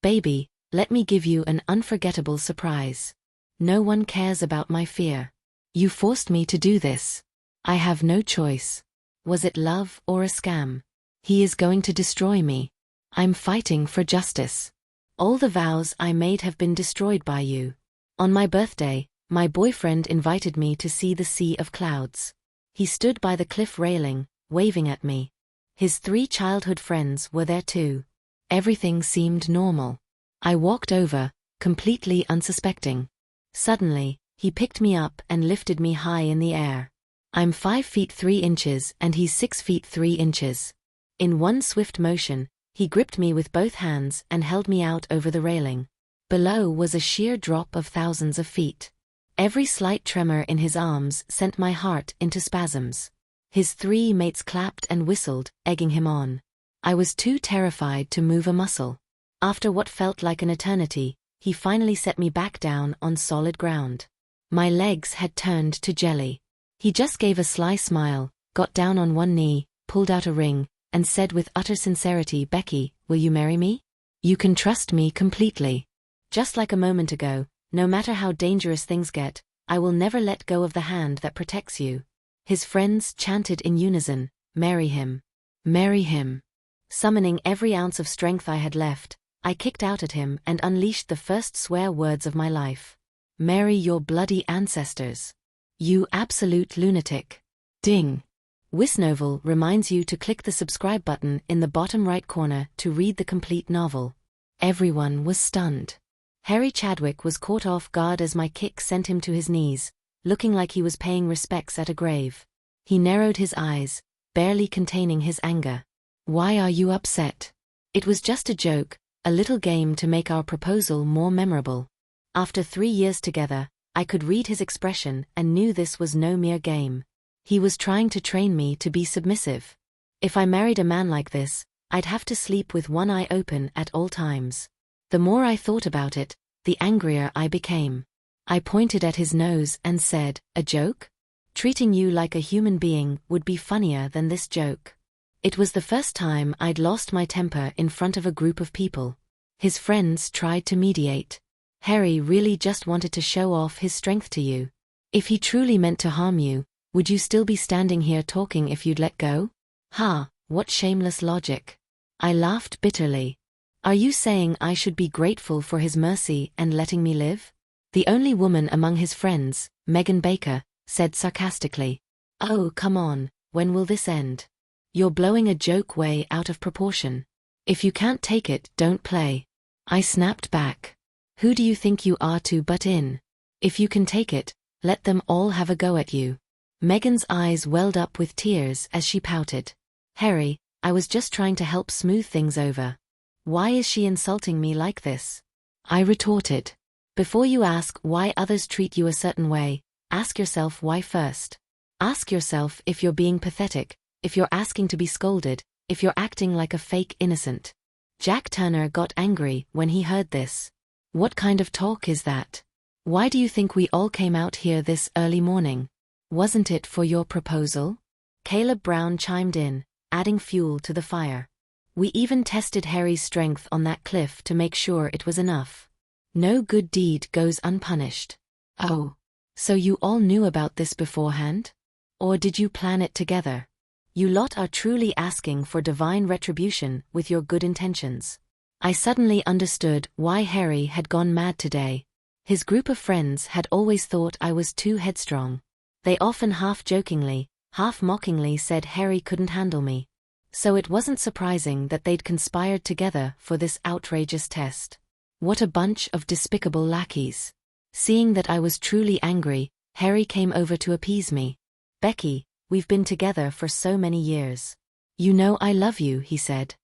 Baby, let me give you an unforgettable surprise. No one cares about my fear. You forced me to do this. I have no choice. Was it love or a scam? He is going to destroy me. I'm fighting for justice. All the vows I made have been destroyed by you. On my birthday, my boyfriend invited me to see the sea of clouds. He stood by the cliff railing, waving at me. His 3 childhood friends were there too. Everything seemed normal. I walked over, completely unsuspecting. Suddenly, he picked me up and lifted me high in the air. I'm 5 feet 3 inches and he's 6 feet 3 inches. In one swift motion, he gripped me with both hands and held me out over the railing. Below was a sheer drop of thousands of feet. Every slight tremor in his arms sent my heart into spasms. His 3 mates clapped and whistled, egging him on. I was too terrified to move a muscle. After what felt like an eternity, he finally set me back down on solid ground. My legs had turned to jelly. He just gave a sly smile, got down on one knee, pulled out a ring, and said with utter sincerity, "Becky, will you marry me? You can trust me completely." Just like a moment ago, no matter how dangerous things get, I will never let go of the hand that protects you. His friends chanted in unison, "Marry him. Marry him." Summoning every ounce of strength I had left, I kicked out at him and unleashed the first swear words of my life. "Marry your bloody ancestors. You absolute lunatic." Ding. Wisnovel reminds you to click the subscribe button in the bottom right corner to read the complete novel. Everyone was stunned. Harry Chadwick was caught off guard as my kick sent him to his knees, looking like he was paying respects at a grave. He narrowed his eyes, barely containing his anger. "Why are you upset?" "It was just a joke, a little game to make our proposal more memorable." After 3 years together, I could read his expression and knew this was no mere game. He was trying to train me to be submissive. If I married a man like this, I'd have to sleep with one eye open at all times. The more I thought about it, the angrier I became. I pointed at his nose and said, "A joke? Treating you like a human being would be funnier than this joke." It was the first time I'd lost my temper in front of a group of people. His friends tried to mediate. "Harry really just wanted to show off his strength to you. If he truly meant to harm you, would you still be standing here talking if you'd let go?" Ha, what shameless logic. I laughed bitterly. "Are you saying I should be grateful for his mercy and letting me live?" The only woman among his friends, Megan Baker, said sarcastically. "Oh, come on, when will this end? You're blowing a joke way out of proportion. If you can't take it, don't play." I snapped back. "Who do you think you are to butt in? If you can take it, let them all have a go at you." Megan's eyes welled up with tears as she pouted. "Harry, I was just trying to help smooth things over. Why is she insulting me like this?" I retorted. "Before you ask why others treat you a certain way, ask yourself why first. Ask yourself if you're being pathetic, if you're asking to be scolded, if you're acting like a fake innocent." Jack Turner got angry when he heard this. "What kind of talk is that? Why do you think we all came out here this early morning? Wasn't it for your proposal?" Caleb Brown chimed in, adding fuel to the fire. "We even tested Harry's strength on that cliff to make sure it was enough. No good deed goes unpunished." "Oh. So you all knew about this beforehand? Or did you plan it together? You lot are truly asking for divine retribution with your good intentions." I suddenly understood why Harry had gone mad today. His group of friends had always thought I was too headstrong. They often half-jokingly, half-mockingly said Harry couldn't handle me. So it wasn't surprising that they'd conspired together for this outrageous test. What a bunch of despicable lackeys. Seeing that I was truly angry, Harry came over to appease me. "Becky, we've been together for so many years. You know I love you," he said.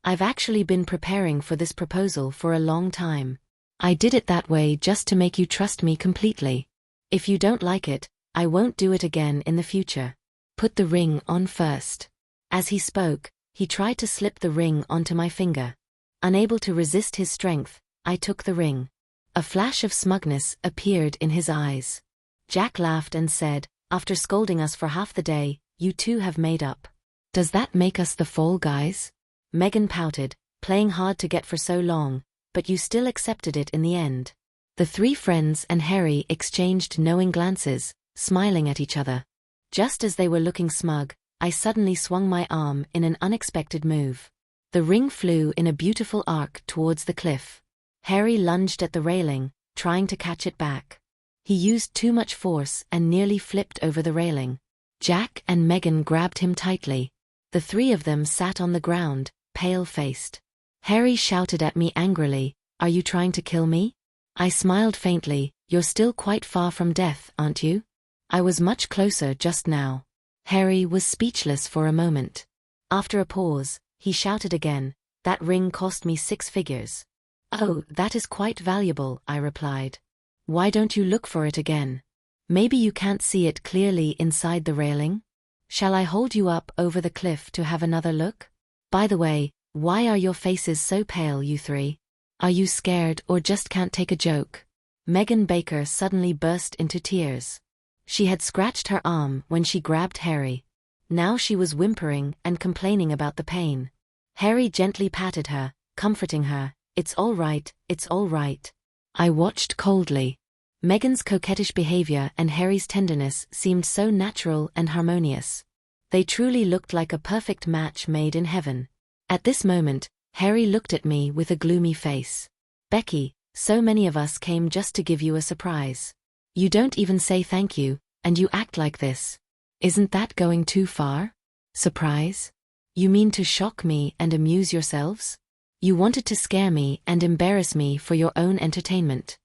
"I've actually been preparing for this proposal for a long time. I did it that way just to make you trust me completely. If you don't like it, I won't do it again in the future. Put the ring on first." As he spoke, he tried to slip the ring onto my finger. Unable to resist his strength, I took the ring. A flash of smugness appeared in his eyes. Jack laughed and said, "After scolding us for half the day, you two have made up. Does that make us the fall guys?" Megan pouted, playing hard to get for so long, but you still accepted it in the end. The three friends and Harry exchanged knowing glances, smiling at each other. Just as they were looking smug, I suddenly swung my arm in an unexpected move. The ring flew in a beautiful arc towards the cliff. Harry lunged at the railing, trying to catch it back. He used too much force and nearly flipped over the railing. Jack and Megan grabbed him tightly. The three of them sat on the ground, pale-faced. Harry shouted at me angrily, "Are you trying to kill me?" I smiled faintly. "You're still quite far from death, aren't you?" I was much closer just now. Harry was speechless for a moment. After a pause, he shouted again, "That ring cost me 6 figures. "Oh, that is quite valuable," I replied. "Why don't you look for it again? Maybe you can't see it clearly inside the railing? Shall I hold you up over the cliff to have another look? By the way, why are your faces so pale, you three? Are you scared or just can't take a joke?" Megan Baker suddenly burst into tears. She had scratched her arm when she grabbed Harry. Now she was whimpering and complaining about the pain. Harry gently patted her, comforting her. "It's all right, it's all right." I watched coldly. Megan's coquettish behavior and Harry's tenderness seemed so natural and harmonious. They truly looked like a perfect match made in heaven. At this moment, Harry looked at me with a gloomy face. "Becky, so many of us came just to give you a surprise. You don't even say thank you, and you act like this. Isn't that going too far? Surprise? You mean to shock me and amuse yourselves? You wanted to scare me and embarrass me for your own entertainment.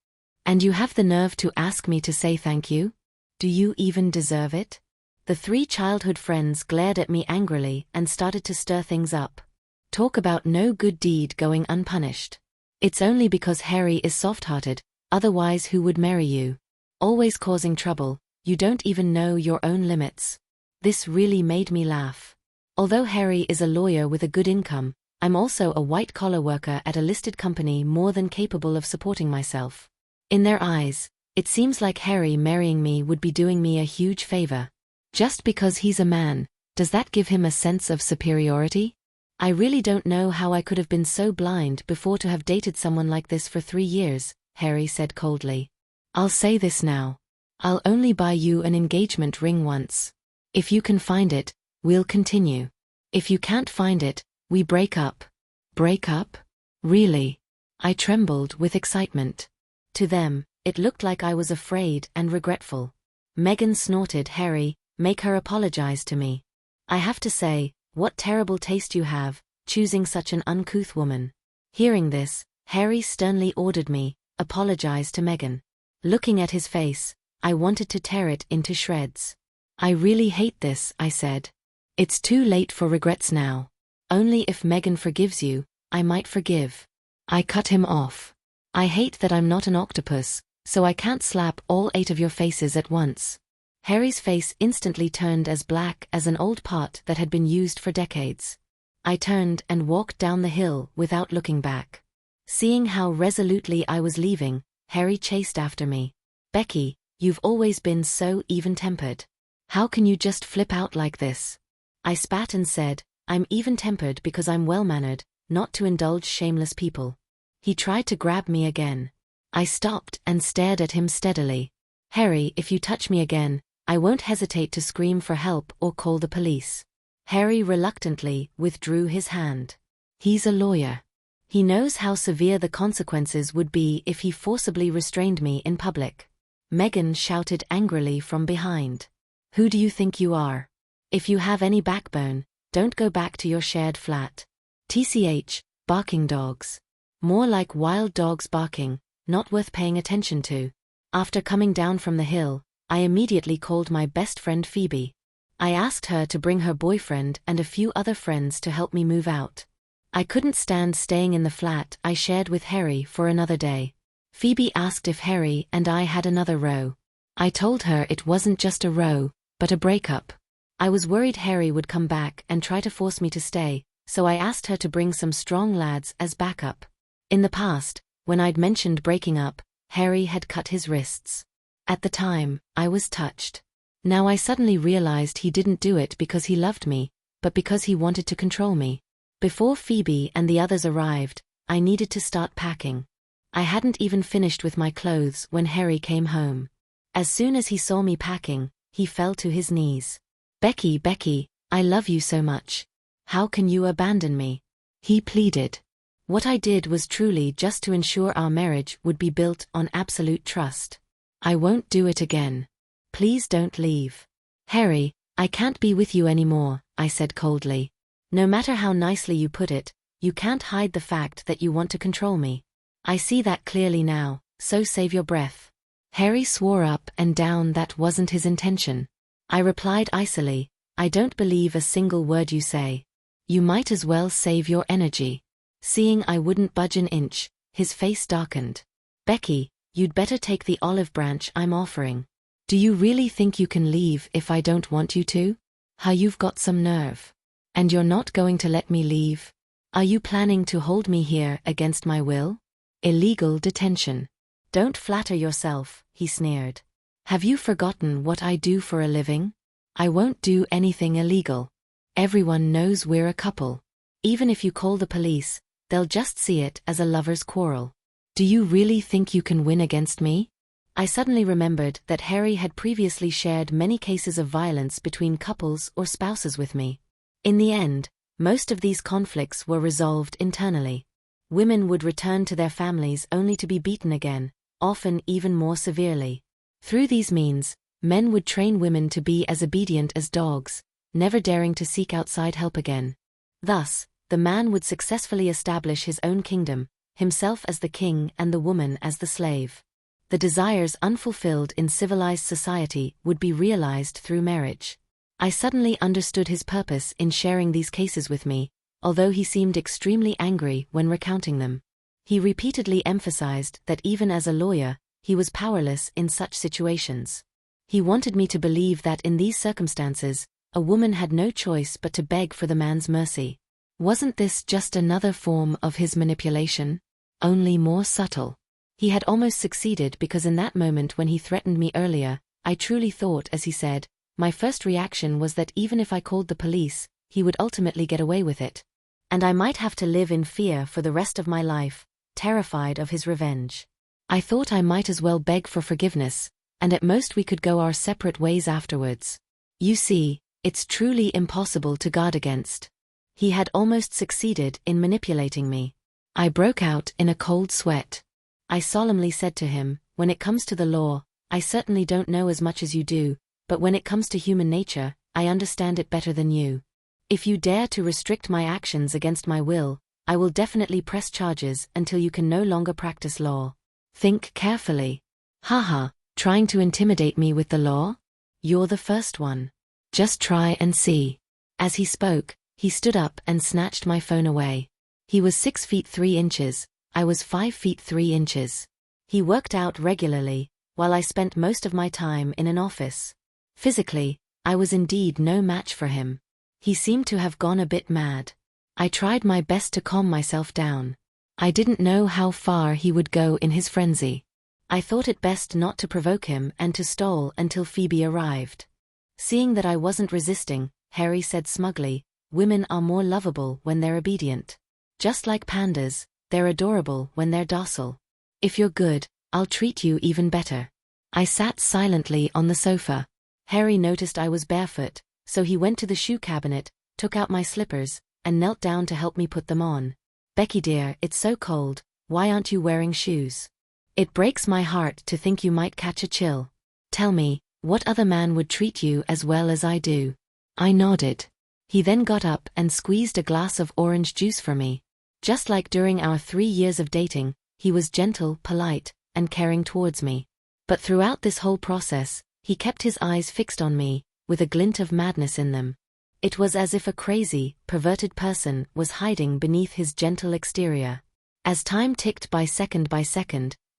And you have the nerve to ask me to say thank you? Do you even deserve it?" The three childhood friends glared at me angrily and started to stir things up. Talk about no good deed going unpunished. It's only because Harry is soft-hearted, otherwise who would marry you? Always causing trouble, you don't even know your own limits. This really made me laugh. Although Harry is a lawyer with a good income, I'm also a white-collar worker at a listed company more than capable of supporting myself. In their eyes, it seems like Harry marrying me would be doing me a huge favor. Just because he's a man, does that give him a sense of superiority? I really don't know how I could have been so blind before to have dated someone like this for 3 years, Harry said coldly. "I'll say this now. I'll only buy you an engagement ring once. If you can find it, we'll continue. If you can't find it, we break up." Break up? Really? I trembled with excitement. To them, it looked like I was afraid and regretful. Megan snorted, "Harry, make her apologize to me. I have to say, what terrible taste you have, choosing such an uncouth woman." Hearing this, Harry sternly ordered me, "Apologize to Megan." Looking at his face, I wanted to tear it into shreds. "I really hate this," I said. "It's too late for regrets now. Only if Megan forgives you, I might forgive." I cut him off. "I hate that I'm not an octopus, so I can't slap all 8 of your faces at once." Harry's face instantly turned as black as an old pot that had been used for decades. I turned and walked down the hill without looking back. Seeing how resolutely I was leaving, Harry chased after me. "Becky, you've always been so even-tempered. How can you just flip out like this?" I spat and said, "I'm even-tempered because I'm well-mannered, not to indulge shameless people." He tried to grab me again. I stopped and stared at him steadily. "Harry, if you touch me again, I won't hesitate to scream for help or call the police." Harry reluctantly withdrew his hand. He's a lawyer. He knows how severe the consequences would be if he forcibly restrained me in public. Megan shouted angrily from behind. "Who do you think you are? If you have any backbone, don't go back to your shared flat. TCH, barking dogs. More like wild dogs barking, not worth paying attention to." After coming down from the hill, I immediately called my best friend Phoebe. I asked her to bring her boyfriend and a few other friends to help me move out. I couldn't stand staying in the flat I shared with Harry for another day. Phoebe asked if Harry and I had another row. I told her it wasn't just a row, but a breakup. I was worried Harry would come back and try to force me to stay, so I asked her to bring some strong lads as backup. In the past, when I'd mentioned breaking up, Harry had cut his wrists. At the time, I was touched. Now I suddenly realized he didn't do it because he loved me, but because he wanted to control me. Before Phoebe and the others arrived, I needed to start packing. I hadn't even finished with my clothes when Harry came home. As soon as he saw me packing, he fell to his knees. "Becky, Becky, I love you so much. How can you abandon me?" he pleaded. What I did was truly just to ensure our marriage would be built on absolute trust. "I won't do it again. Please don't leave." "Harry, I can't be with you anymore," I said coldly. "No matter how nicely you put it, you can't hide the fact that you want to control me. I see that clearly now, so save your breath." Harry swore up and down that wasn't his intention. I replied icily, "I don't believe a single word you say. You might as well save your energy." Seeing I wouldn't budge an inch, his face darkened. "Becky, you'd better take the olive branch I'm offering. Do you really think you can leave if I don't want you to? You've got some nerve. And you're not going to let me leave? Are you planning to hold me here against my will? Illegal detention." "Don't flatter yourself," he sneered. "Have you forgotten what I do for a living? I won't do anything illegal. Everyone knows we're a couple. Even if you call the police, they'll just see it as a lover's quarrel. Do you really think you can win against me?" I suddenly remembered that Harry had previously shared many cases of violence between couples or spouses with me. In the end, most of these conflicts were resolved internally. Women would return to their families only to be beaten again, often even more severely. Through these means, men would train women to be as obedient as dogs, never daring to seek outside help again. Thus, the man would successfully establish his own kingdom, himself as the king and the woman as the slave. The desires unfulfilled in civilized society would be realized through marriage. I suddenly understood his purpose in sharing these cases with me, although he seemed extremely angry when recounting them. He repeatedly emphasized that even as a lawyer, he was powerless in such situations. He wanted me to believe that in these circumstances, a woman had no choice but to beg for the man's mercy. Wasn't this just another form of his manipulation? Only more subtle. He had almost succeeded because in that moment when he threatened me earlier, I truly thought, as he said, my first reaction was that even if I called the police, he would ultimately get away with it. And I might have to live in fear for the rest of my life, terrified of his revenge. I thought I might as well beg for forgiveness, and at most we could go our separate ways afterwards. You see, it's truly impossible to guard against. He had almost succeeded in manipulating me. I broke out in a cold sweat. I solemnly said to him, "When it comes to the law, I certainly don't know as much as you do, but when it comes to human nature, I understand it better than you. If you dare to restrict my actions against my will, I will definitely press charges until you can no longer practice law. Think carefully." "Haha, trying to intimidate me with the law? You're the first one. Just try and see." As he spoke, he stood up and snatched my phone away. He was 6 feet 3 inches, I was 5 feet 3 inches. He worked out regularly, while I spent most of my time in an office. Physically, I was indeed no match for him. He seemed to have gone a bit mad. I tried my best to calm myself down. I didn't know how far he would go in his frenzy. I thought it best not to provoke him and to stall until Phoebe arrived. Seeing that I wasn't resisting, Harry said smugly, "Women are more lovable when they're obedient. Just like pandas, they're adorable when they're docile. If you're good, I'll treat you even better." I sat silently on the sofa. Harry noticed I was barefoot, so he went to the shoe cabinet, took out my slippers, and knelt down to help me put them on. "Becky dear, it's so cold, why aren't you wearing shoes? It breaks my heart to think you might catch a chill. Tell me, what other man would treat you as well as I do?" I nodded. He then got up and squeezed a glass of orange juice for me. Just like during our 3 years of dating, he was gentle, polite, and caring towards me. But throughout this whole process, he kept his eyes fixed on me, with a glint of madness in them. It was as if a crazy, perverted person was hiding beneath his gentle exterior. As time ticked by second,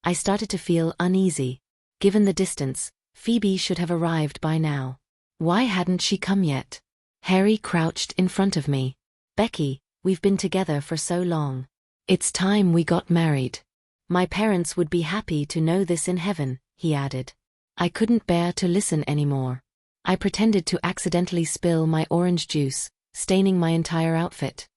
I started to feel uneasy. Given the distance, Phoebe should have arrived by now. Why hadn't she come yet? Harry crouched in front of me. "Becky, we've been together for so long. It's time we got married. My parents would be happy to know this in heaven," he added. I couldn't bear to listen anymore. I pretended to accidentally spill my orange juice, staining my entire outfit.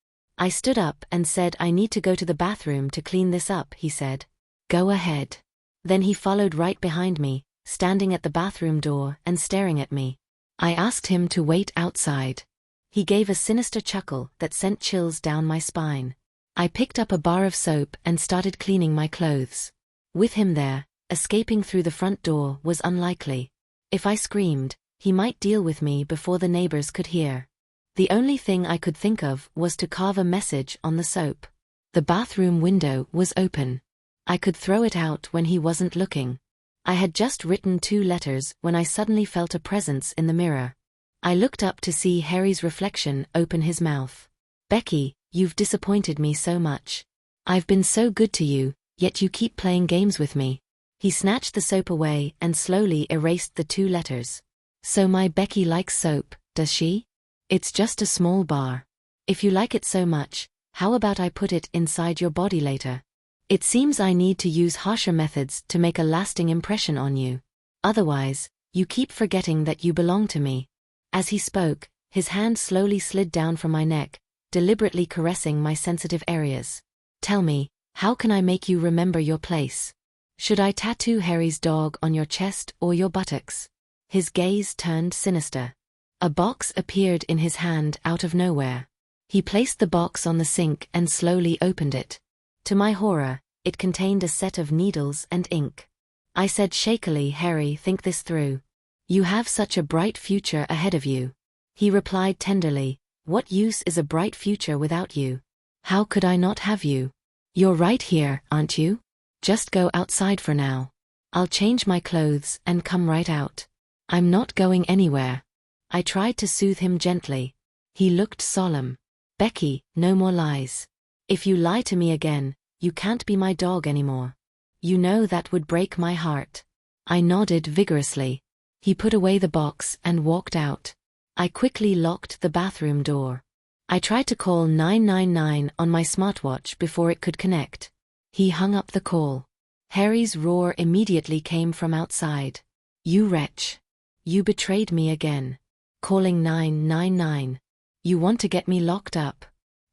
I stood up and said, I need to go to the bathroom to clean this up, he said. Go ahead. Then he followed right behind me, standing at the bathroom door and staring at me. I asked him to wait outside. He gave a sinister chuckle that sent chills down my spine. I picked up a bar of soap and started cleaning my clothes. With him there, escaping through the front door was unlikely. If I screamed, he might deal with me before the neighbors could hear. The only thing I could think of was to carve a message on the soap. The bathroom window was open. I could throw it out when he wasn't looking. I had just written 2 letters when I suddenly felt a presence in the mirror. I looked up to see Harry's reflection open his mouth. Becky, you've disappointed me so much. I've been so good to you, yet you keep playing games with me. He snatched the soap away and slowly erased the 2 letters. So my Becky likes soap, does she? It's just a small bar. If you like it so much, how about I put it inside your body later? It seems I need to use harsher methods to make a lasting impression on you. Otherwise, you keep forgetting that you belong to me. As he spoke, his hand slowly slid down from my neck, deliberately caressing my sensitive areas. Tell me, how can I make you remember your place? Should I tattoo Harry's dog on your chest or your buttocks? His gaze turned sinister. A box appeared in his hand out of nowhere. He placed the box on the sink and slowly opened it. To my horror, it contained a set of needles and ink. I said shakily, Harry, think this through. You have such a bright future ahead of you. He replied tenderly, what use is a bright future without you? How could I not have you? You're right here, aren't you? Just go outside for now. I'll change my clothes and come right out. I'm not going anywhere. I tried to soothe him gently. He looked solemn. Becky, no more lies. If you lie to me again, you can't be my dog anymore. You know that would break my heart. I nodded vigorously. He put away the box and walked out. I quickly locked the bathroom door. I tried to call 999 on my smartwatch before it could connect. He hung up the call. Harry's roar immediately came from outside. You wretch. You betrayed me again. Calling 999. You want to get me locked up.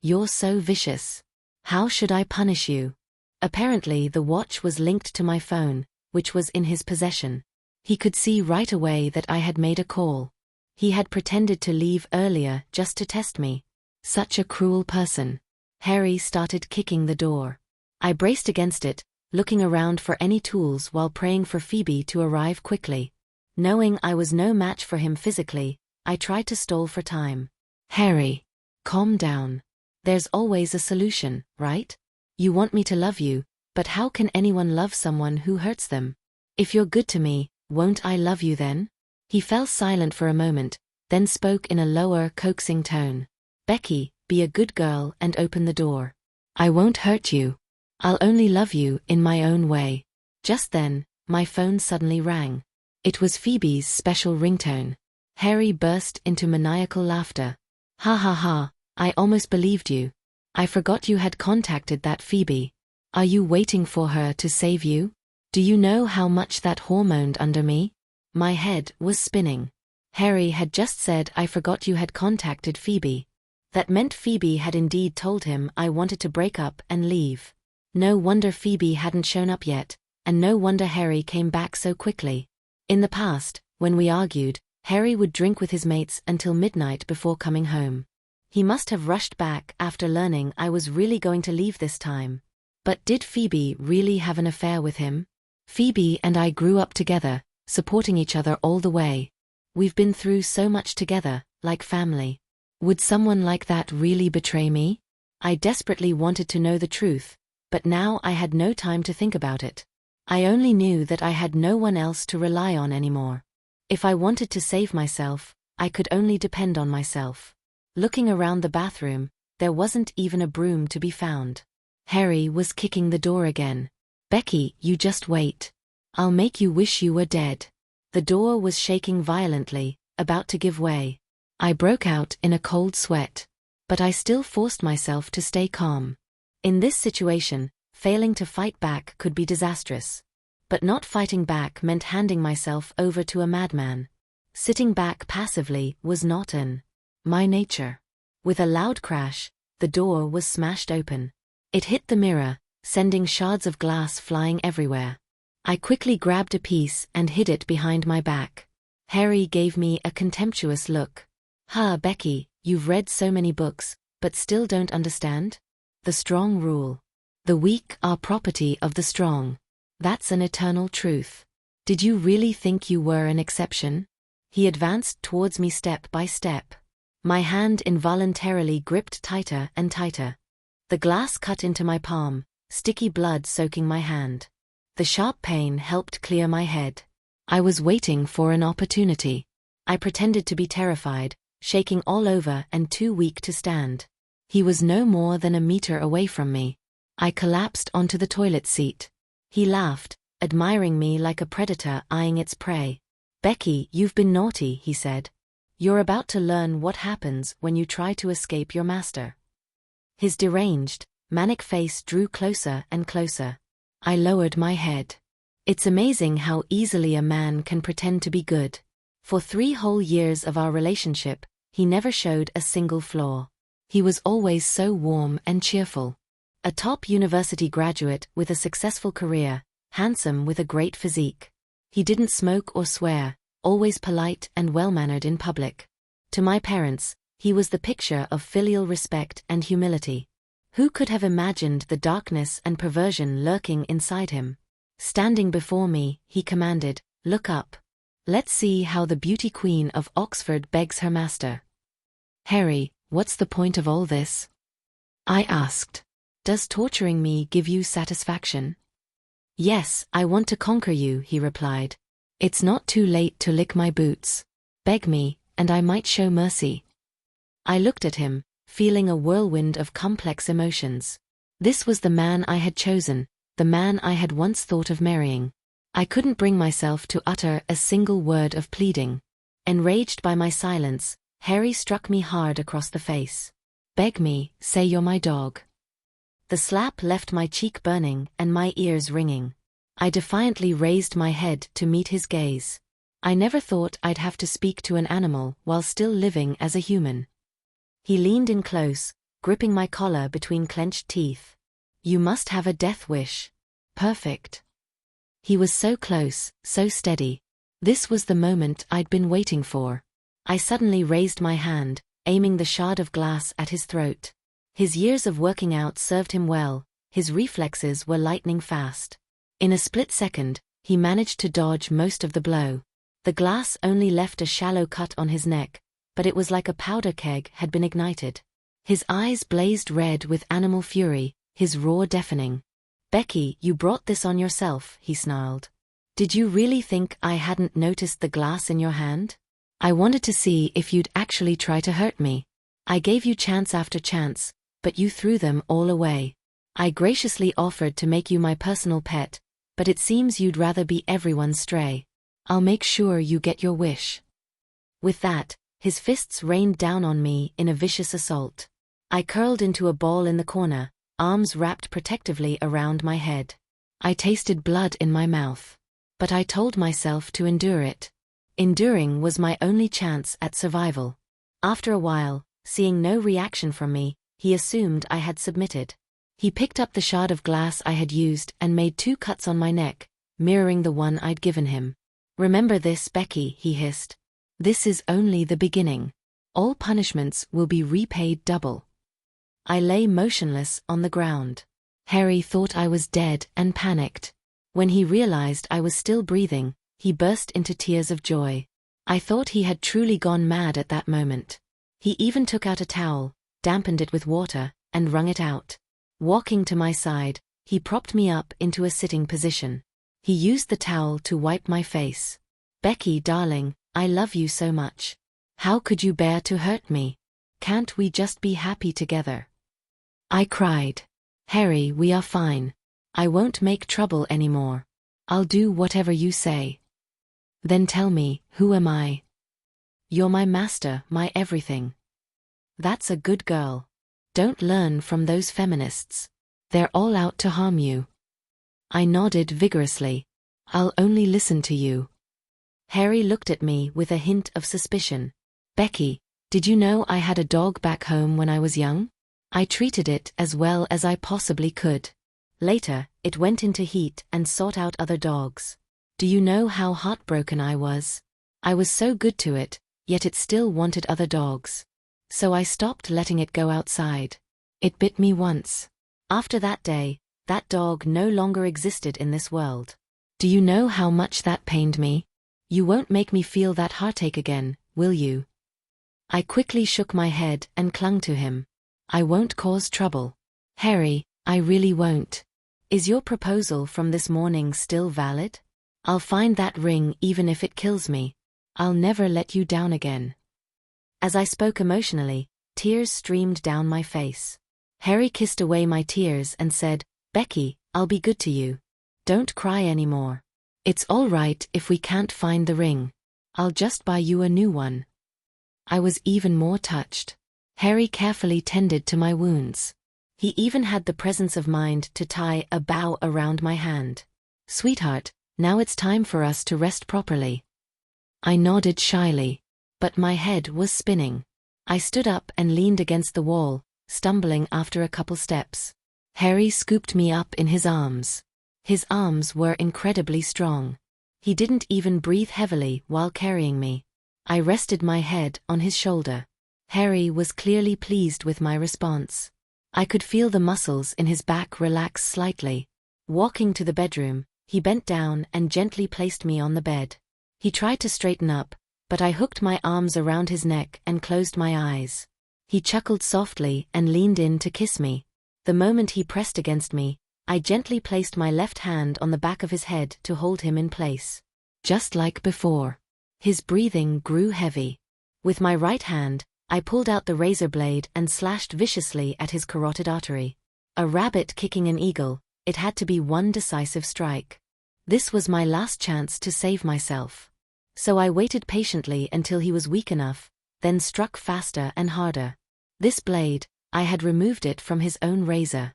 You're so vicious. How should I punish you? Apparently the watch was linked to my phone, which was in his possession. He could see right away that I had made a call. He had pretended to leave earlier just to test me. Such a cruel person. Harry started kicking the door. I braced against it, looking around for any tools while praying for Phoebe to arrive quickly. Knowing I was no match for him physically, I tried to stall for time. Harry, calm down. There's always a solution, right? You want me to love you, but how can anyone love someone who hurts them? If you're good to me, won't I love you then? He fell silent for a moment, then spoke in a lower, coaxing tone. Becky, be a good girl and open the door. I won't hurt you. I'll only love you in my own way. Just then, my phone suddenly rang. It was Phoebe's special ringtone. Harry burst into maniacal laughter. Ha ha ha, I almost believed you. I forgot you had contacted that Phoebe. Are you waiting for her to save you? Do you know how much that hormoned under me? My head was spinning. Harry had just said I forgot you had contacted Phoebe. That meant Phoebe had indeed told him I wanted to break up and leave. No wonder Phoebe hadn't shown up yet, and no wonder Harry came back so quickly. In the past, when we argued, Harry would drink with his mates until midnight before coming home. He must have rushed back after learning I was really going to leave this time. But did Phoebe really have an affair with him? Phoebe and I grew up together, supporting each other all the way. We've been through so much together, like family. Would someone like that really betray me? I desperately wanted to know the truth, but now I had no time to think about it. I only knew that I had no one else to rely on anymore. If I wanted to save myself, I could only depend on myself. Looking around the bathroom, there wasn't even a broom to be found. Harry was kicking the door again. Becky, you just wait. I'll make you wish you were dead. The door was shaking violently, about to give way. I broke out in a cold sweat. But I still forced myself to stay calm. In this situation, failing to fight back could be disastrous. But not fighting back meant handing myself over to a madman. Sitting back passively was not in my nature. With a loud crash, The door was smashed open. It hit the mirror, sending shards of glass flying everywhere. I quickly grabbed a piece and hid it behind my back. Harry gave me a contemptuous look. Becky, you've read so many books, but still don't understand? The strong rule. The weak are property of the strong. That's an eternal truth. Did you really think you were an exception? He advanced towards me step by step. My hand involuntarily gripped tighter and tighter. The glass cut into my palm, sticky blood soaking my hand. The sharp pain helped clear my head. I was waiting for an opportunity. I pretended to be terrified, shaking all over and too weak to stand. He was no more than a meter away from me. I collapsed onto the toilet seat. He laughed, admiring me like a predator eyeing its prey. Becky, you've been naughty, he said. You're about to learn what happens when you try to escape your master. His deranged, manic face drew closer and closer. I lowered my head. It's amazing how easily a man can pretend to be good. For 3 whole years of our relationship, he never showed a single flaw. He was always so warm and cheerful. A top university graduate with a successful career, handsome with a great physique. He didn't smoke or swear, always polite and well-mannered in public. To my parents, he was the picture of filial respect and humility. Who could have imagined the darkness and perversion lurking inside him? Standing before me, he commanded, "Look up. Let's see how the beauty queen of Oxford begs her master." Harry, what's the point of all this? I asked. Does torturing me give you satisfaction? Yes, I want to conquer you, he replied. It's not too late to lick my boots. Beg me, and I might show mercy. I looked at him, feeling a whirlwind of complex emotions. This was the man I had chosen, the man I had once thought of marrying. I couldn't bring myself to utter a single word of pleading. Enraged by my silence, Harry struck me hard across the face. Beg me, say you're my dog. The slap left my cheek burning and my ears ringing. I defiantly raised my head to meet his gaze. I never thought I'd have to speak to an animal while still living as a human. He leaned in close, gripping my collar between clenched teeth. You must have a death wish. Perfect. He was so close, so steady. This was the moment I'd been waiting for. I suddenly raised my hand, aiming the shard of glass at his throat. His years of working out served him well, his reflexes were lightning fast. In a split second, he managed to dodge most of the blow. The glass only left a shallow cut on his neck, but it was like a powder keg had been ignited. His eyes blazed red with animal fury, his roar deafening. Becky, you brought this on yourself, he snarled. Did you really think I hadn't noticed the glass in your hand? I wanted to see if you'd actually try to hurt me. I gave you chance after chance, but you threw them all away. I graciously offered to make you my personal pet, but it seems you'd rather be everyone's stray. I'll make sure you get your wish. With that, his fists rained down on me in a vicious assault. I curled into a ball in the corner, arms wrapped protectively around my head. I tasted blood in my mouth. But I told myself to endure it. Enduring was my only chance at survival. After a while, seeing no reaction from me, he assumed I had submitted. He picked up the shard of glass I had used and made 2 cuts on my neck, mirroring the one I'd given him. Remember this, Becky, he hissed. This is only the beginning. All punishments will be repaid double. I lay motionless on the ground. Harry thought I was dead and panicked. When he realized I was still breathing, he burst into tears of joy. I thought he had truly gone mad at that moment. He even took out a towel, dampened it with water, and wrung it out. Walking to my side, he propped me up into a sitting position. He used the towel to wipe my face. Becky, darling, I love you so much. How could you bear to hurt me? Can't we just be happy together? I cried. Harry, we are fine. I won't make trouble anymore. I'll do whatever you say. Then tell me, who am I? You're my master, my everything. That's a good girl. Don't learn from those feminists. They're all out to harm you. I nodded vigorously. I'll only listen to you. Harry looked at me with a hint of suspicion. Becky, did you know I had a dog back home when I was young? I treated it as well as I possibly could. Later, it went into heat and sought out other dogs. Do you know how heartbroken I was? I was so good to it, yet it still wanted other dogs. So I stopped letting it go outside. It bit me once. After that day, that dog no longer existed in this world. Do you know how much that pained me? You won't make me feel that heartache again, will you? I quickly shook my head and clung to him. I won't cause trouble. Harry, I really won't. Is your proposal from this morning still valid? I'll find that ring even if it kills me. I'll never let you down again. As I spoke emotionally, tears streamed down my face. Harry kissed away my tears and said, Becky, I'll be good to you. Don't cry anymore. It's all right if we can't find the ring. I'll just buy you a new one. I was even more touched. Harry carefully tended to my wounds. He even had the presence of mind to tie a bow around my hand. Sweetheart, now it's time for us to rest properly. I nodded shyly, but my head was spinning. I stood up and leaned against the wall, stumbling after a couple steps. Harry scooped me up in his arms. His arms were incredibly strong. He didn't even breathe heavily while carrying me. I rested my head on his shoulder. Harry was clearly pleased with my response. I could feel the muscles in his back relax slightly. Walking to the bedroom, he bent down and gently placed me on the bed. He tried to straighten up, but I hooked my arms around his neck and closed my eyes. He chuckled softly and leaned in to kiss me. The moment he pressed against me, I gently placed my left hand on the back of his head to hold him in place. Just like before. His breathing grew heavy. With my right hand, I pulled out the razor blade and slashed viciously at his carotid artery. A rabbit kicking an eagle, it had to be one decisive strike. This was my last chance to save myself. So I waited patiently until he was weak enough, then struck faster and harder. This blade, I had removed it from his own razor.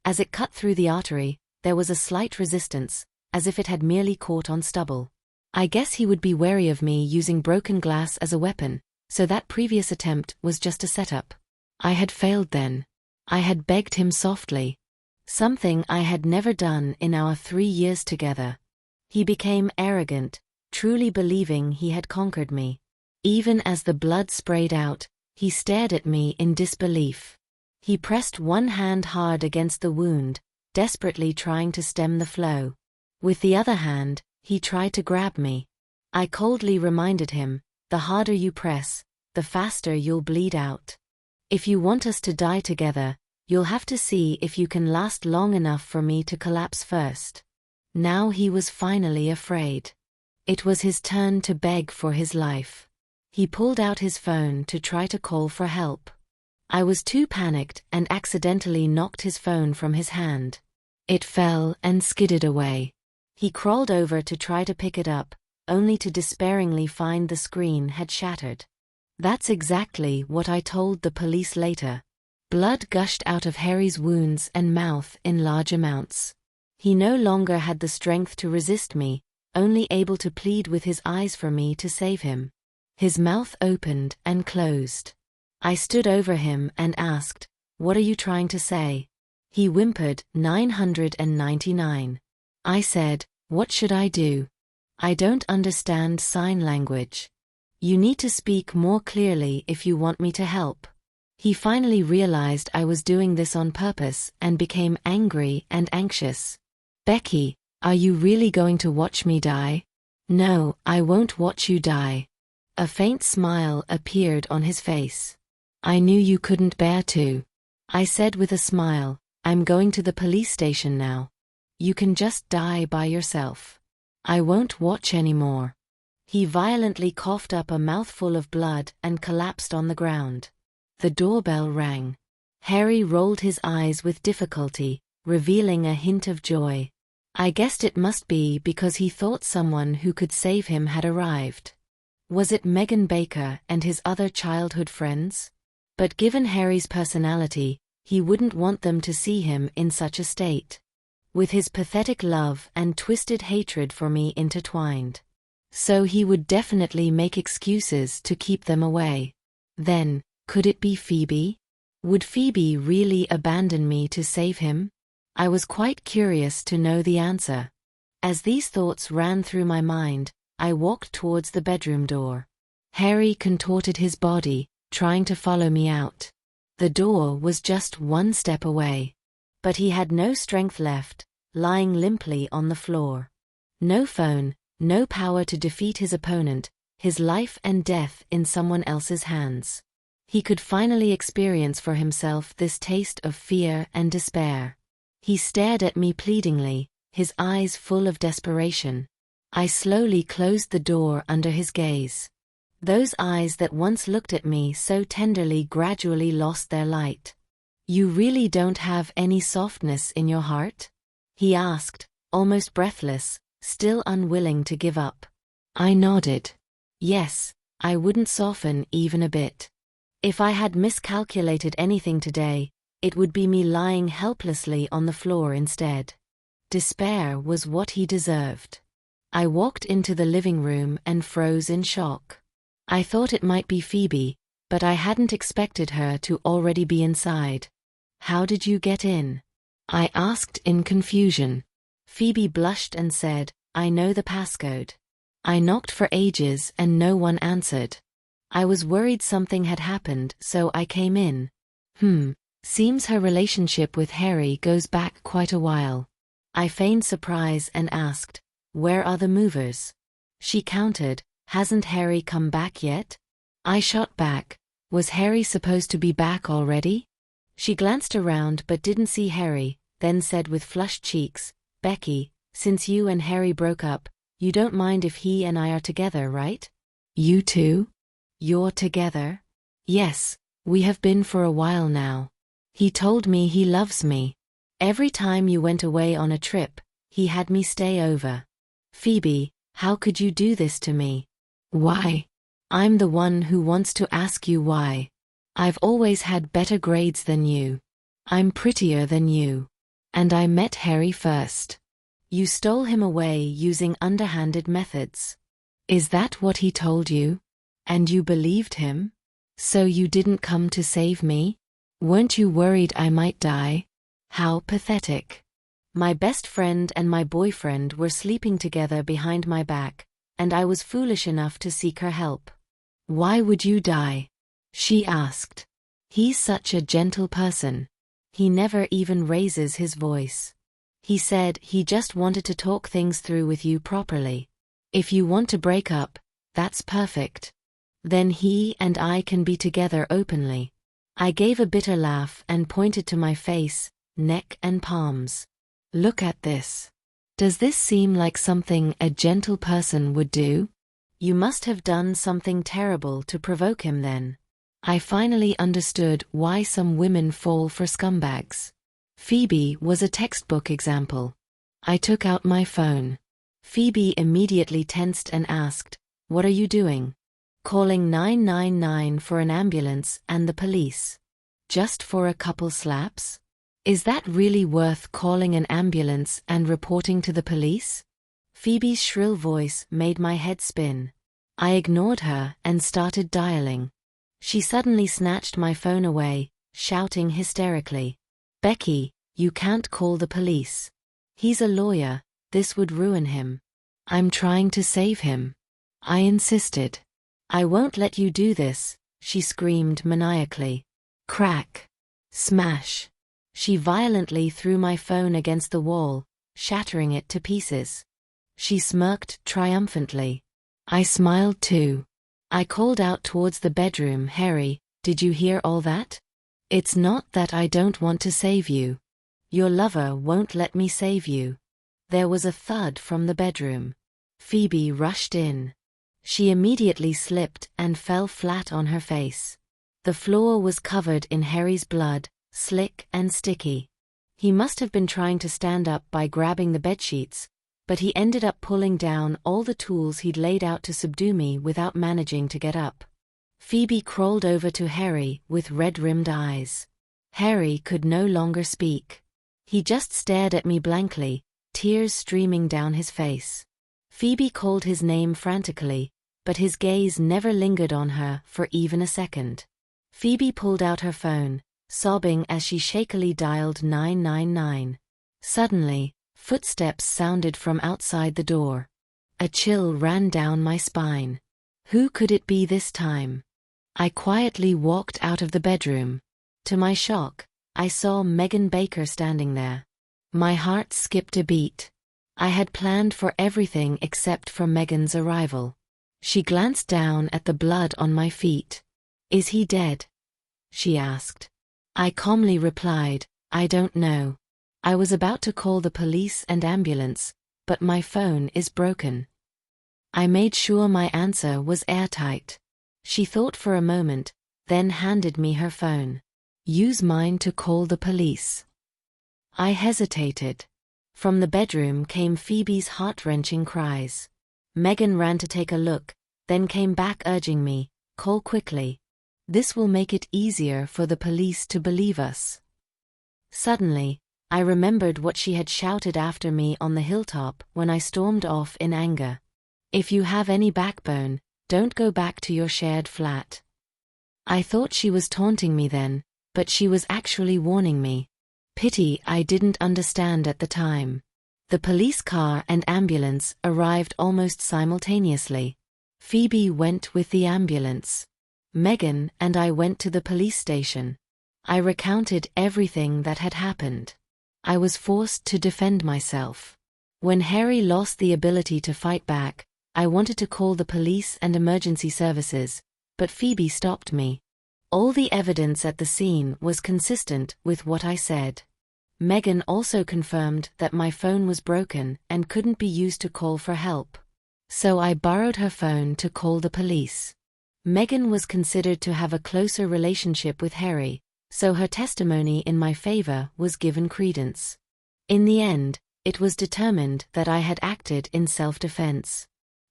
As it cut through the artery, there was a slight resistance, as if it had merely caught on stubble. I guess he would be wary of me using broken glass as a weapon, so that previous attempt was just a setup. I had failed then. I had begged him softly. Something I had never done in our 3 years together. He became arrogant, truly believing he had conquered me. Even as the blood sprayed out, he stared at me in disbelief. He pressed one hand hard against the wound, desperately trying to stem the flow. With the other hand, he tried to grab me. I coldly reminded him, the harder you press, the faster you'll bleed out. If you want us to die together, you'll have to see if you can last long enough for me to collapse first. Now he was finally afraid. It was his turn to beg for his life. He pulled out his phone to try to call for help. I was too panicked and accidentally knocked his phone from his hand. It fell and skidded away. He crawled over to try to pick it up, only to despairingly find the screen had shattered. That's exactly what I told the police later. Blood gushed out of Harry's wounds and mouth in large amounts. He no longer had the strength to resist me, only able to plead with his eyes for me to save him. His mouth opened and closed. I stood over him and asked, "What are you trying to say?" He whimpered, 999. I said, "What should I do? I don't understand sign language. You need to speak more clearly if you want me to help." He finally realized I was doing this on purpose and became angry and anxious. "Becky, are you really going to watch me die?" "No, I won't watch you die." A faint smile appeared on his face. "I knew you couldn't bear to." I said with a smile, "I'm going to the police station now. You can just die by yourself. I won't watch anymore." He violently coughed up a mouthful of blood and collapsed on the ground. The doorbell rang. Harry rolled his eyes with difficulty, revealing a hint of joy. I guessed it must be because he thought someone who could save him had arrived. Was it Megan Baker and his other childhood friends? But given Harry's personality, he wouldn't want them to see him in such a state. With his pathetic love and twisted hatred for me intertwined. So he would definitely make excuses to keep them away. Then, could it be Phoebe? Would Phoebe really abandon me to save him? I was quite curious to know the answer. As these thoughts ran through my mind, I walked towards the bedroom door. Harry contorted his body, trying to follow me out. The door was just one step away. But he had no strength left, lying limply on the floor. No phone, no power to defeat his opponent, his life and death in someone else's hands. He could finally experience for himself this taste of fear and despair. He stared at me pleadingly, his eyes full of desperation. I slowly closed the door under his gaze. Those eyes that once looked at me so tenderly gradually lost their light. "You really don't have any softness in your heart?" he asked, almost breathless, still unwilling to give up. I nodded. Yes, I wouldn't soften even a bit. If I had miscalculated anything today, it would be me lying helplessly on the floor instead. Despair was what he deserved. I walked into the living room and froze in shock. I thought it might be Phoebe, but I hadn't expected her to already be inside. "How did you get in?" I asked in confusion. Phoebe blushed and said, "I know the passcode. I knocked for ages and no one answered. I was worried something had happened, so I came in." Seems her relationship with Harry goes back quite a while. I feigned surprise and asked, "Where are the movers?" She countered, "Hasn't Harry come back yet?" I shot back, "Was Harry supposed to be back already?" She glanced around but didn't see Harry, then said with flushed cheeks, "Becky, since you and Harry broke up, you don't mind if he and I are together, right?" "You two? You're together?" "Yes, we have been for a while now. He told me he loves me. Every time you went away on a trip, he had me stay over." "Phoebe, how could you do this to me?" "Why? I'm the one who wants to ask you why. I've always had better grades than you. I'm prettier than you. And I met Harry first. You stole him away using underhanded methods. Is that what he told you? And you believed him? So you didn't come to save me? Weren't you worried I might die? How pathetic. My best friend and my boyfriend were sleeping together behind my back, and I was foolish enough to seek her help." "Why would you die?" she asked. "He's such a gentle person. He never even raises his voice. He said he just wanted to talk things through with you properly. If you want to break up, that's perfect. Then he and I can be together openly." I gave a bitter laugh and pointed to my face, neck and palms. "Look at this. Does this seem like something a gentle person would do?" "You must have done something terrible to provoke him then." I finally understood why some women fall for scumbags. Phoebe was a textbook example. I took out my phone. Phoebe immediately tensed and asked, "What are you doing?" "Calling 999 for an ambulance and the police. Just for a couple slaps? Is that really worth calling an ambulance and reporting to the police?" Phoebe's shrill voice made my head spin. I ignored her and started dialing. She suddenly snatched my phone away, shouting hysterically, "Becky, you can't call the police. He's a lawyer, this would ruin him." "I'm trying to save him," I insisted. "I won't let you do this," she screamed maniacally. Crack. Smash. She violently threw my phone against the wall, shattering it to pieces. She smirked triumphantly. I smiled too. I called out towards the bedroom, "Harry, did you hear all that? It's not that I don't want to save you. Your lover won't let me save you." There was a thud from the bedroom. Phoebe rushed in. She immediately slipped and fell flat on her face. The floor was covered in Harry's blood, slick and sticky. He must have been trying to stand up by grabbing the bedsheets, but he ended up pulling down all the tools he'd laid out to subdue me without managing to get up. Phoebe crawled over to Harry with red-rimmed eyes. Harry could no longer speak. He just stared at me blankly, tears streaming down his face. Phoebe called his name frantically, but his gaze never lingered on her for even a second. Phoebe pulled out her phone, sobbing as she shakily dialed 999. Suddenly, footsteps sounded from outside the door. A chill ran down my spine. Who could it be this time? I quietly walked out of the bedroom. To my shock, I saw Megan Baker standing there. My heart skipped a beat. I had planned for everything except for Megan's arrival. She glanced down at the blood on my feet. "Is he dead?" she asked. I calmly replied, "I don't know. I was about to call the police and ambulance, but my phone is broken." I made sure my answer was airtight. She thought for a moment, then handed me her phone. "Use mine to call the police." I hesitated. From the bedroom came Phoebe's heart-wrenching cries. Megan ran to take a look, then came back urging me, "Call quickly. This will make it easier for the police to believe us." Suddenly, I remembered what she had shouted after me on the hilltop when I stormed off in anger. "If you have any backbone, don't go back to your shared flat." I thought she was taunting me then, but she was actually warning me. Pity I didn't understand at the time. The police car and ambulance arrived almost simultaneously. Phoebe went with the ambulance. Megan and I went to the police station. I recounted everything that had happened. I was forced to defend myself. When Harry lost the ability to fight back, I wanted to call the police and emergency services, but Phoebe stopped me. All the evidence at the scene was consistent with what I said. Megan also confirmed that my phone was broken and couldn't be used to call for help. So I borrowed her phone to call the police. Megan was considered to have a closer relationship with Harry, so her testimony in my favor was given credence. In the end, it was determined that I had acted in self-defense.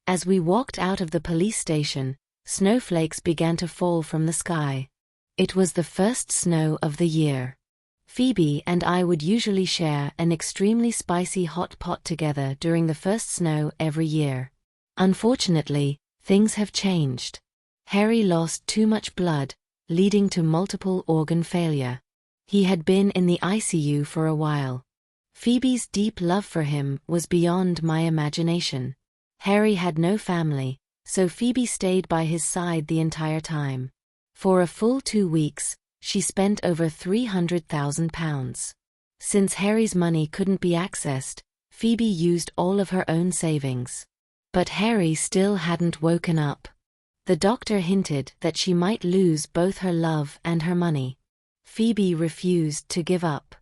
As we walked out of the police station, snowflakes began to fall from the sky. It was the first snow of the year. Phoebe and I would usually share an extremely spicy hot pot together during the first snow every year. Unfortunately, things have changed. Harry lost too much blood, leading to multiple organ failure. He had been in the ICU for a while. Phoebe's deep love for him was beyond my imagination. Harry had no family, so Phoebe stayed by his side the entire time. For a full 2 weeks, she spent over £300,000. Since Harry's money couldn't be accessed, Phoebe used all of her own savings. But Harry still hadn't woken up. The doctor hinted that she might lose both her love and her money. Phoebe refused to give up.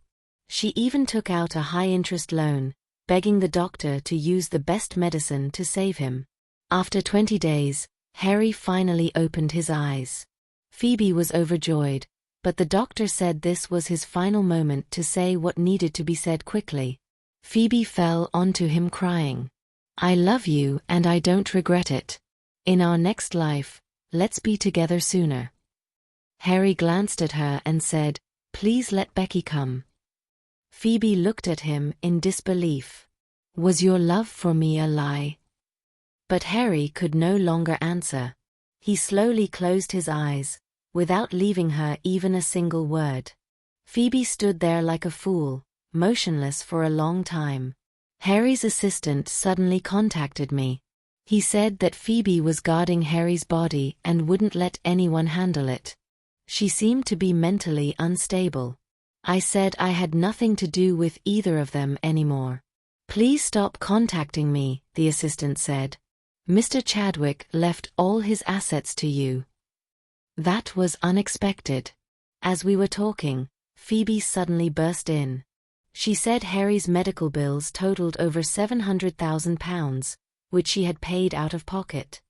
She even took out a high-interest loan, begging the doctor to use the best medicine to save him. After 20 days, Harry finally opened his eyes. Phoebe was overjoyed, but the doctor said this was his final moment to say what needed to be said quickly. Phoebe fell onto him crying, "I love you and I don't regret it. In our next life, let's be together sooner." Harry glanced at her and said, "Please let Becky come." Phoebe looked at him in disbelief. "Was your love for me a lie?" But Harry could no longer answer. He slowly closed his eyes, without leaving her even a single word. Phoebe stood there like a fool, motionless for a long time. Harry's assistant suddenly contacted me. He said that Phoebe was guarding Harry's body and wouldn't let anyone handle it. She seemed to be mentally unstable. I said I had nothing to do with either of them anymore. "Please stop contacting me," the assistant said. "Mr. Chadwick left all his assets to you." That was unexpected. As we were talking, Phoebe suddenly burst in. She said Harry's medical bills totaled over £700,000, which she had paid out of pocket.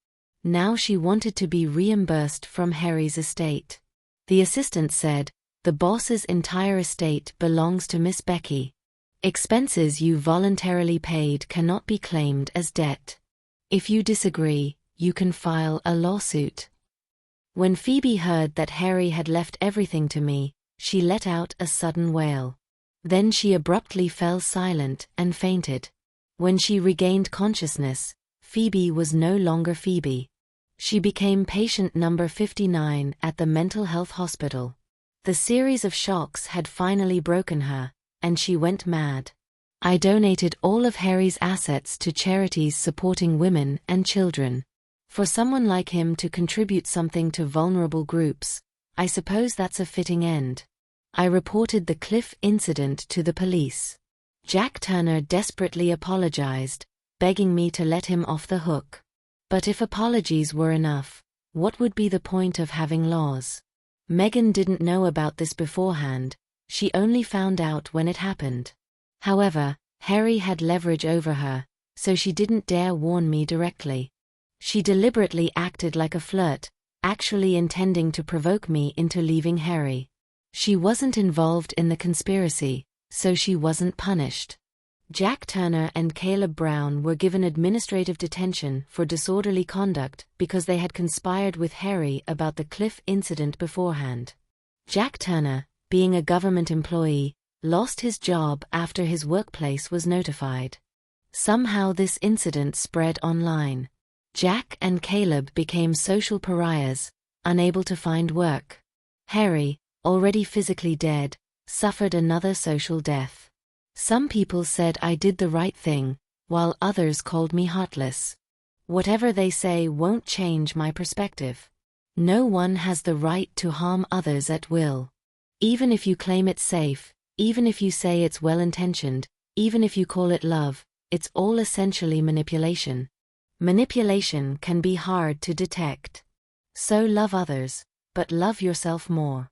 Now she wanted to be reimbursed from Harry's estate. The assistant said, "The boss's entire estate belongs to Miss Becky. Expenses you voluntarily paid cannot be claimed as debt. If you disagree, you can file a lawsuit." When Phoebe heard that Harry had left everything to me, she let out a sudden wail. Then she abruptly fell silent and fainted. When she regained consciousness, Phoebe was no longer Phoebe. She became patient number 59 at the mental health hospital. The series of shocks had finally broken her, and she went mad. I donated all of Harry's assets to charities supporting women and children. For someone like him to contribute something to vulnerable groups, I suppose that's a fitting end. I reported the cliff incident to the police. Jack Turner desperately apologized, begging me to let him off the hook. But if apologies were enough, what would be the point of having laws? Meghan didn't know about this beforehand, she only found out when it happened. However, Harry had leverage over her, so she didn't dare warn me directly. She deliberately acted like a flirt, actually intending to provoke me into leaving Harry. She wasn't involved in the conspiracy, so she wasn't punished. Jack Turner and Caleb Brown were given administrative detention for disorderly conduct because they had conspired with Harry about the cliff incident beforehand. Jack Turner, being a government employee, lost his job after his workplace was notified. Somehow this incident spread online. Jack and Caleb became social pariahs, unable to find work. Harry, already physically dead, suffered another social death. Some people said I did the right thing, while others called me heartless. Whatever they say won't change my perspective. No one has the right to harm others at will. Even if you claim it's safe, even if you say it's well-intentioned, even if you call it love, it's all essentially manipulation. Manipulation can be hard to detect. So love others, but love yourself more.